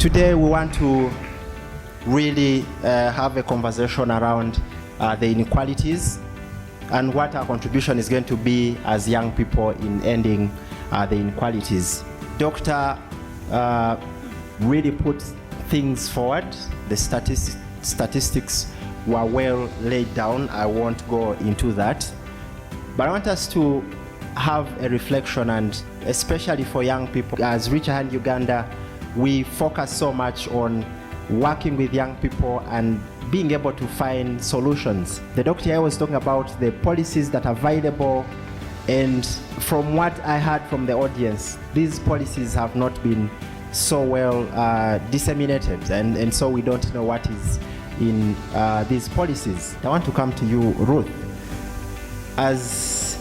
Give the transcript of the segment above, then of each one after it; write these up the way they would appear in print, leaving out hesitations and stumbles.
Today we want to really have a conversation around the inequalities and what our contribution is going to be as young people in ending the inequalities. Doctor really put things forward. The statistics were well laid down. I won't go into that. But I want us to have a reflection, and especially for young people. As Reach a Hand Uganda, we focus so much on working with young people and being able to find solutions. The doctor here was talking about the policies that are available, and from what I heard from the audience, these policies have not been so well disseminated, and so we don't know what is in these policies. I want to come to you, Ruth. As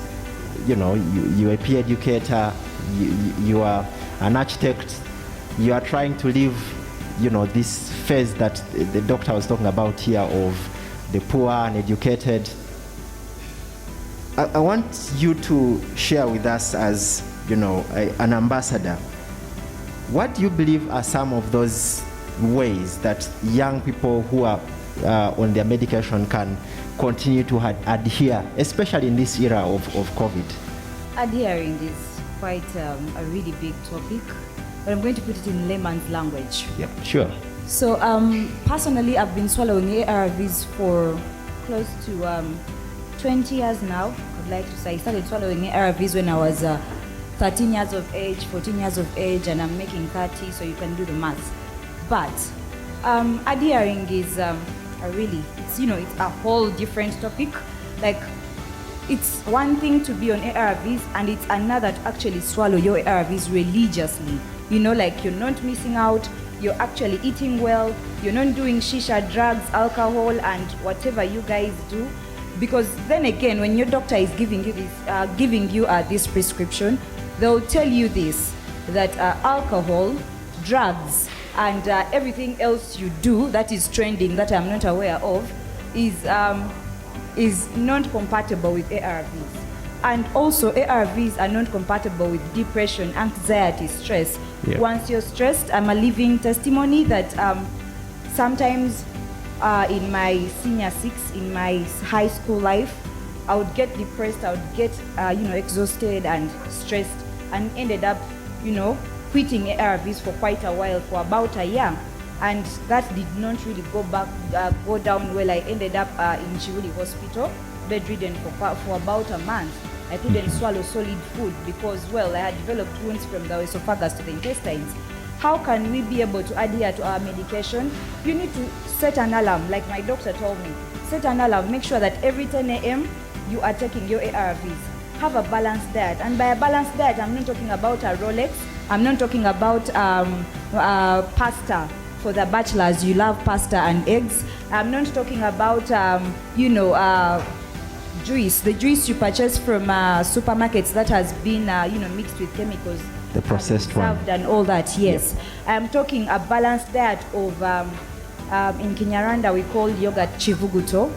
you know, you're a peer educator, you are an architect, you are trying to live, this phase that the doctor was talking about here of the poor and educated. I want you to share with us as, an ambassador. What do you believe are some of those ways that young people who are on their medication can continue to adhere, especially in this era of COVID? Adhering is quite a really big topic, but I'm going to put it in layman's language. Yep, sure. So personally, I've been swallowing ARVs for close to 20 years now. I'd like to say I started swallowing ARVs when I was 13 years of age, 14 years of age, and I'm making 30, so you can do the maths. But adhering is it's a whole different topic. Like, it's one thing to be on ARVs, and it's another to actually swallow your ARVs religiously. Like, you're not missing out, you're actually eating well, you're not doing shisha, drugs, alcohol, and whatever you guys do. Because then again, when your doctor is giving you this prescription, they'll tell you this, that alcohol, drugs, and everything else you do that is trending that I'm not aware of is not compatible with ARVs. And also ARVs are not compatible with depression, anxiety, stress. Yeah. Once you're stressed, I'm a living testimony that sometimes in my senior six, in my high school life, I would get depressed, I would get exhausted and stressed, and ended up quitting ARVs for quite a while, for about a year, and that did not really go down well. I ended up in Chivuli Hospital, bedridden for about a month. I couldn't swallow solid food because, I had developed wounds from the esophagus to the intestines. How can we be able to adhere to our medication? You need to set an alarm, like my doctor told me. Set an alarm, make sure that every 10 a.m. you are taking your ARVs. Have a balanced diet, and by a balanced diet, I'm not talking about a Rolex, I'm not talking about pasta. For the bachelors, you love pasta and eggs. I'm not talking about, juice. The juice you purchase from supermarkets that has been, mixed with chemicals. The processed one. And all that, yes. Yep. I'm talking a balanced diet of, in Kinyarwanda, we call yogurt chivuguto.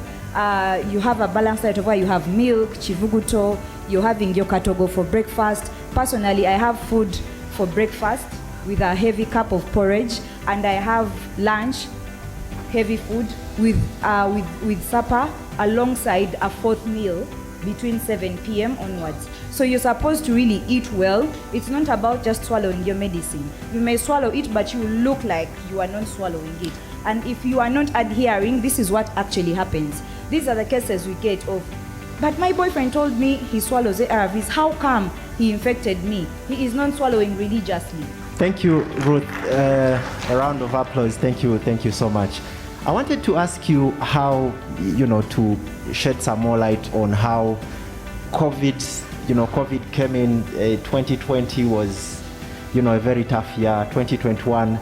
You have a balanced diet of where you have milk, chivuguto, you're having your katogo for breakfast. Personally, I have food for breakfast with a heavy cup of porridge, and I have lunch, heavy food, with supper alongside a fourth meal between 7 p.m. onwards. So you're supposed to really eat well. It's not about just swallowing your medicine. You may swallow it, but you look like you are not swallowing it. And if you are not adhering, this is what actually happens. These are the cases we get of, but my boyfriend told me he swallows ARVs. How come he infected me? He is not swallowing religiously. Thank you, Ruth. A round of applause. Thank you so much. I wanted to ask you how, to shed some more light on how COVID came in. 2020 was, a very tough year. 2021,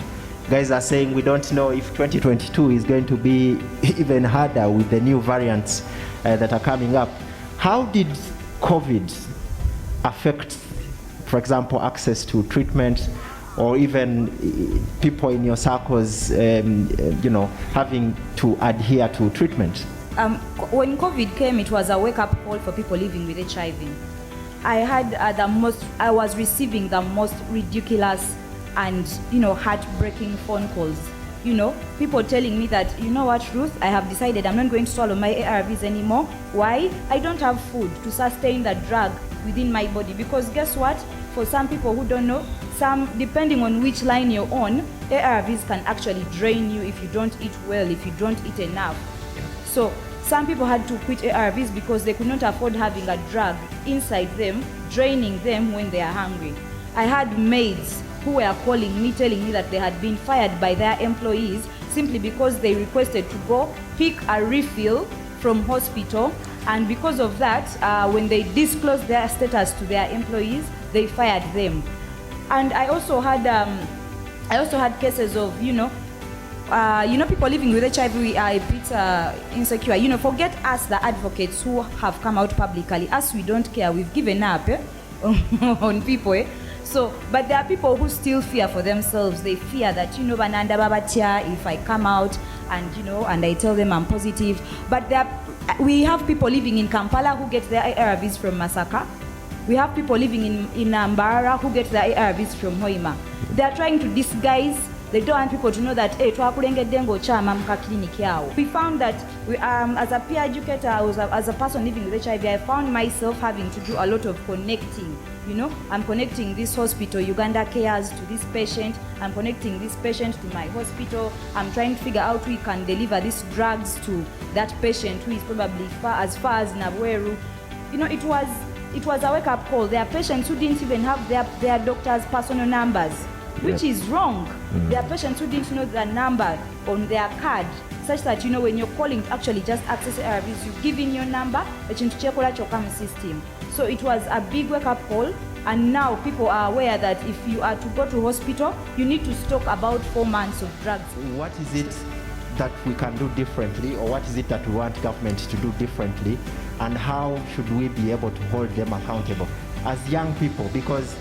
guys are saying we don't know if 2022 is going to be even harder with the new variants that are coming up. How did COVID affect, for example, access to treatment, or even people in your circles, having to adhere to treatment? When COVID came, it was a wake-up call for people living with HIV. I was receiving the most ridiculous and, heartbreaking phone calls. People telling me that, you know what, Ruth, I have decided I'm not going to swallow my ARVs anymore. Why? I don't have food to sustain that drug within my body. Because guess what? For some people who don't know, depending on which line you're on, ARVs can actually drain you if you don't eat well, if you don't eat enough. So some people had to quit ARVs because they could not afford having a drug inside them, draining them when they are hungry. I had maids who were calling me, telling me that they had been fired by their employees simply because they requested to go pick a refill from hospital, and because of that, when they disclosed their status to their employees, they fired them. And I also had cases of people living with HIV are a bit insecure. Forget us, the advocates who have come out publicly. Us, we don't care. We've given up on people. So, but there are people who still fear for themselves. They fear that, bananda babatia, if I come out and, and I tell them I'm positive. But we have people living in Kampala who get their ARVs from Masaka. We have people living in Mbarara who get their ARVs from Hoima. They are trying to disguise. They don't want people to know that, we found that as a peer educator, as a person living with HIV, I found myself having to do a lot of connecting. I'm connecting this hospital, Uganda Cares, to this patient. I'm connecting this patient to my hospital. I'm trying to figure out who can deliver these drugs to that patient who is probably as far as Nabweru. It was a wake-up call. There are patients who didn't even have their doctor's personal numbers, which is wrong. There are patients who didn't know their number on their card, such that, when you're calling to actually just access ARVs, you give in your number, system. So it was a big wake-up call, and now people are aware that if you are to go to hospital, you need to stock about 4 months of drugs. What is it that we can do differently, or what is it that we want government to do differently, and how should we be able to hold them accountable as young people? Because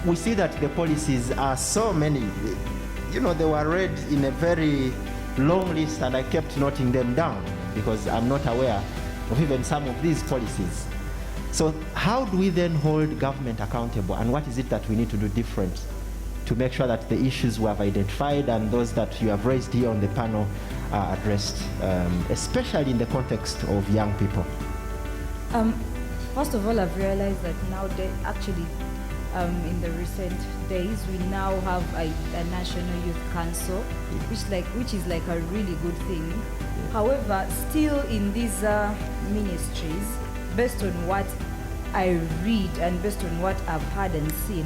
we see that the policies are so many. They were read in a very long list, and I kept noting them down because I'm not aware of even some of these policies. So how do we then hold government accountable, and what is it that we need to do different to make sure that the issues we have identified and those that you have raised here on the panel are addressed, especially in the context of young people? First of all, I've realized that now in the recent days, we now have a National Youth Council, which is like a really good thing. However, still in these ministries, based on what I read and based on what I've heard and seen,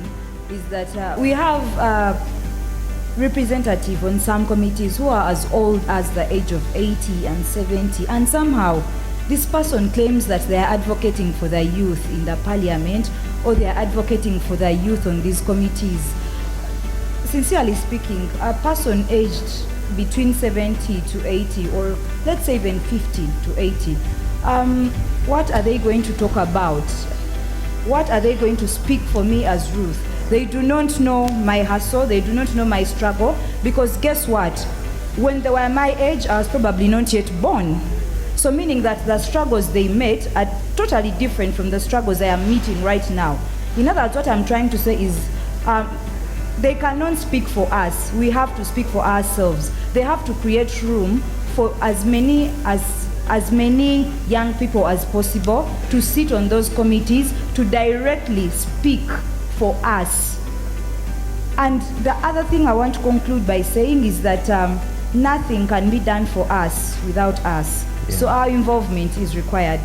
is that we have representatives on some committees who are as old as the age of 80 and 70, and somehow this person claims that they are advocating for the youth in the parliament, or they are advocating for the youth on these committees. Sincerely speaking, a person aged between 70 to 80, or let's say even 50 to 80, what are they going to talk about? What are they going to speak for me as Ruth? They do not know my hustle, they do not know my struggle, because guess what? When they were my age, I was probably not yet born. So meaning that the struggles they met are totally different from the struggles I am meeting right now. In other words, what I'm trying to say is, they cannot speak for us. We have to speak for ourselves. They have to create room for as many young people as possible to sit on those committees, to directly speak for us. And the other thing I want to conclude by saying is that nothing can be done for us without us. Yeah. So our involvement is required.